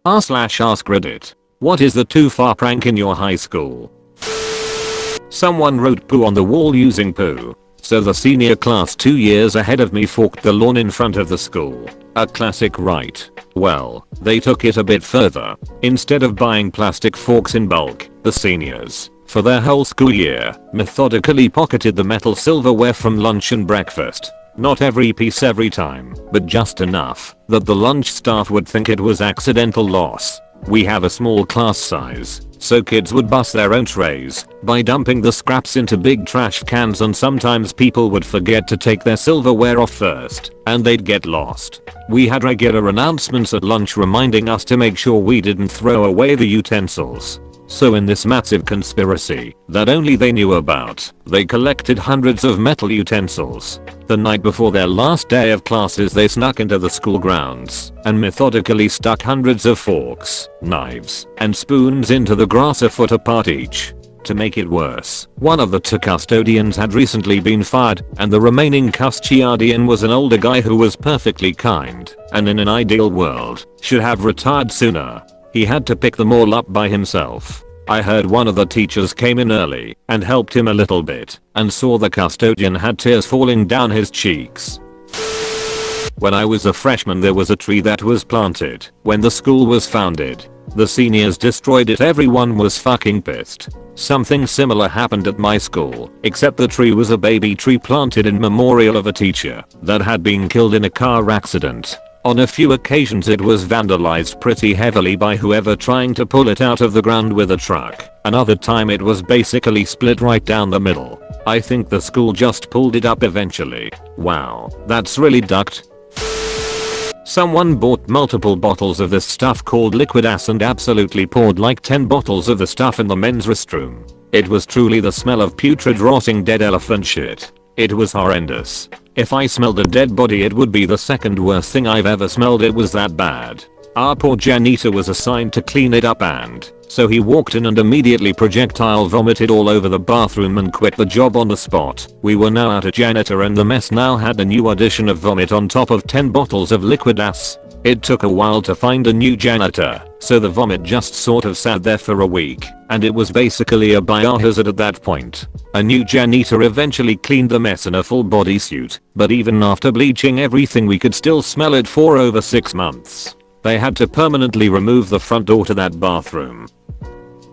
r/AskReddit. What is the too far prank in your high school? Someone wrote poo on the wall using poo. So the senior class 2 years ahead of me forked the lawn in front of the school. A classic, right? Well, they took it a bit further. Instead of buying plastic forks in bulk, the seniors, for their whole school year, methodically pocketed the metal silverware from lunch and breakfast. Not every piece every time, but just enough that the lunch staff would think it was accidental loss. We have a small class size, so kids would bust their own trays by dumping the scraps into big trash cans, and sometimes people would forget to take their silverware off first, and they'd get lost. We had regular announcements at lunch reminding us to make sure we didn't throw away the utensils. So in this massive conspiracy that only they knew about, they collected hundreds of metal utensils. The night before their last day of classes, they snuck into the school grounds and methodically stuck hundreds of forks, knives, and spoons into the grass a foot apart each. To make it worse, one of the two custodians had recently been fired, and the remaining custodian was an older guy who was perfectly kind and in an ideal world should have retired sooner. He had to pick them all up by himself. I heard one of the teachers came in early and helped him a little bit and saw the custodian had tears falling down his cheeks. When I was a freshman, there was a tree that was planted when the school was founded. The seniors destroyed it. Everyone was fucking pissed. Something similar happened at my school, except the tree was a baby tree planted in memorial of a teacher that had been killed in a car accident. On a few occasions it was vandalized pretty heavily by whoever trying to pull it out of the ground with a truck. Another time it was basically split right down the middle. I think the school just pulled it up eventually. Wow, that's really ducked. Someone bought multiple bottles of this stuff called liquid ass and absolutely poured like 10 bottles of the stuff in the men's restroom. It was truly the smell of putrid rotting dead elephant shit. It was horrendous. If I smelled a dead body, it would be the second worst thing I've ever smelled. It was that bad. Our poor janitor was assigned to clean it up, and so he walked in and immediately projectile vomited all over the bathroom and quit the job on the spot. We were now out a janitor, and the mess now had a new addition of vomit on top of 10 bottles of liquid ass. It took a while to find a new janitor, so the vomit just sort of sat there for a week, and it was basically a biohazard at that point. A new janitor eventually cleaned the mess in a full bodysuit, but even after bleaching everything we could still smell it for over 6 months. They had to permanently remove the front door to that bathroom.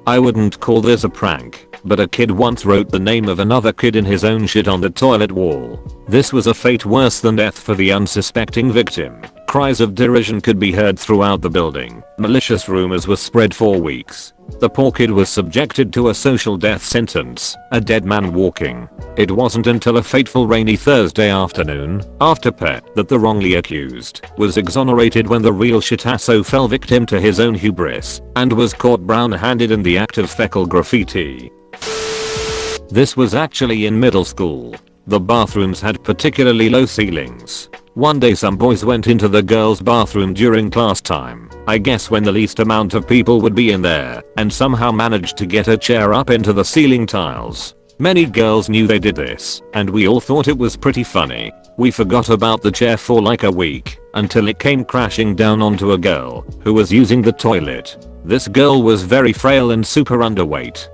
I wouldn't call this a prank, but a kid once wrote the name of another kid in his own shit on the toilet wall. This was a fate worse than death for the unsuspecting victim. Cries of derision could be heard throughout the building. Malicious rumors were spread for weeks. The poor kid was subjected to a social death sentence, a dead man walking. It wasn't until a fateful rainy Thursday afternoon, after Pet, that the wrongly accused was exonerated when the real shitasso fell victim to his own hubris and was caught brown-handed in the act of fecal graffiti. This was actually in middle school. The bathrooms had particularly low ceilings. One day some boys went into the girls' bathroom during class time, I guess when the least amount of people would be in there, and somehow managed to get a chair up into the ceiling tiles. Many girls knew they did this, and we all thought it was pretty funny. We forgot about the chair for like a week, until it came crashing down onto a girl who was using the toilet. This girl was very frail and super underweight.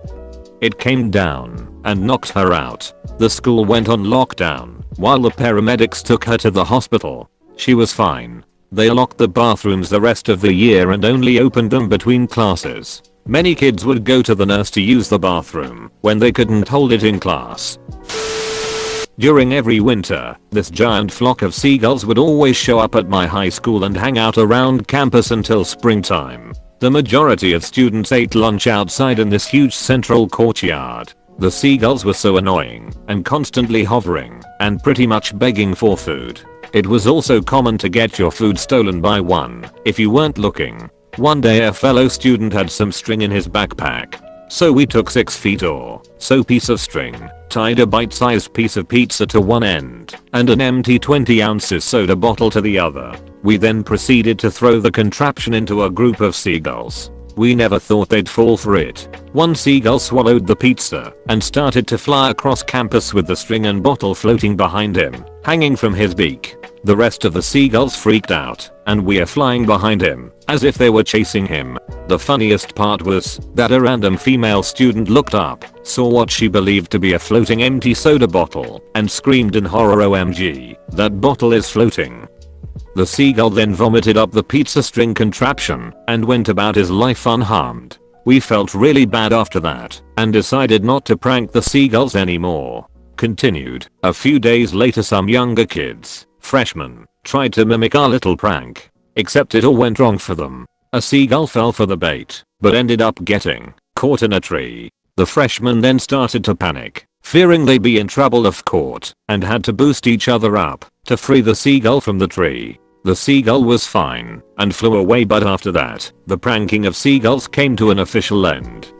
It came down and knocked her out. The school went on lockdown while the paramedics took her to the hospital. She was fine. They locked the bathrooms the rest of the year and only opened them between classes. Many kids would go to the nurse to use the bathroom when they couldn't hold it in class. During every winter, this giant flock of seagulls would always show up at my high school and hang out around campus until springtime. The majority of students ate lunch outside in this huge central courtyard. The seagulls were so annoying and constantly hovering and pretty much begging for food. It was also common to get your food stolen by one if you weren't looking. One day a fellow student had some string in his backpack. So we took 6 feet or so piece of string, tied a bite-sized piece of pizza to one end and an empty 20 ounces soda bottle to the other. We then proceeded to throw the contraption into a group of seagulls. We never thought they'd fall for it. One seagull swallowed the pizza and started to fly across campus with the string and bottle floating behind him, hanging from his beak. The rest of the seagulls freaked out, and we are flying behind him, as if they were chasing him. The funniest part was that a random female student looked up, saw what she believed to be a floating empty soda bottle, and screamed in horror, "OMG, that bottle is floating." The seagull then vomited up the pizza string contraption and went about his life unharmed. We felt really bad after that and decided not to prank the seagulls anymore. Continued. A few days later, some younger kids, freshmen, tried to mimic our little prank. Except it all went wrong for them. A seagull fell for the bait, but ended up getting caught in a tree. The freshmen then started to panic, fearing they'd be in trouble if caught, and had to boost each other up to free the seagull from the tree. The seagull was fine and flew away, but after that, the pranking of seagulls came to an official end.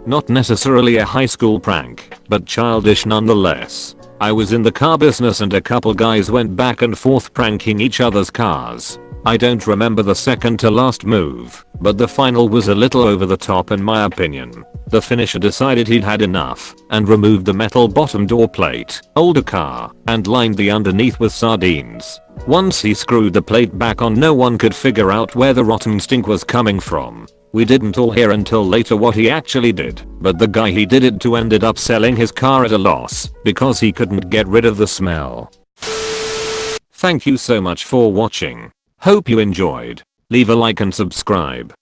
Not necessarily a high school prank, but childish nonetheless. I was in the car business and a couple guys went back and forth pranking each other's cars. I don't remember the second to last move, but the final was a little over the top in my opinion. The finisher decided he'd had enough and removed the metal bottom door plate, older car, and lined the underneath with sardines. Once he screwed the plate back on, no one could figure out where the rotten stink was coming from. We didn't all hear until later what he actually did, but the guy he did it to ended up selling his car at a loss because he couldn't get rid of the smell. Thank you so much for watching. Hope you enjoyed. Leave a like and subscribe.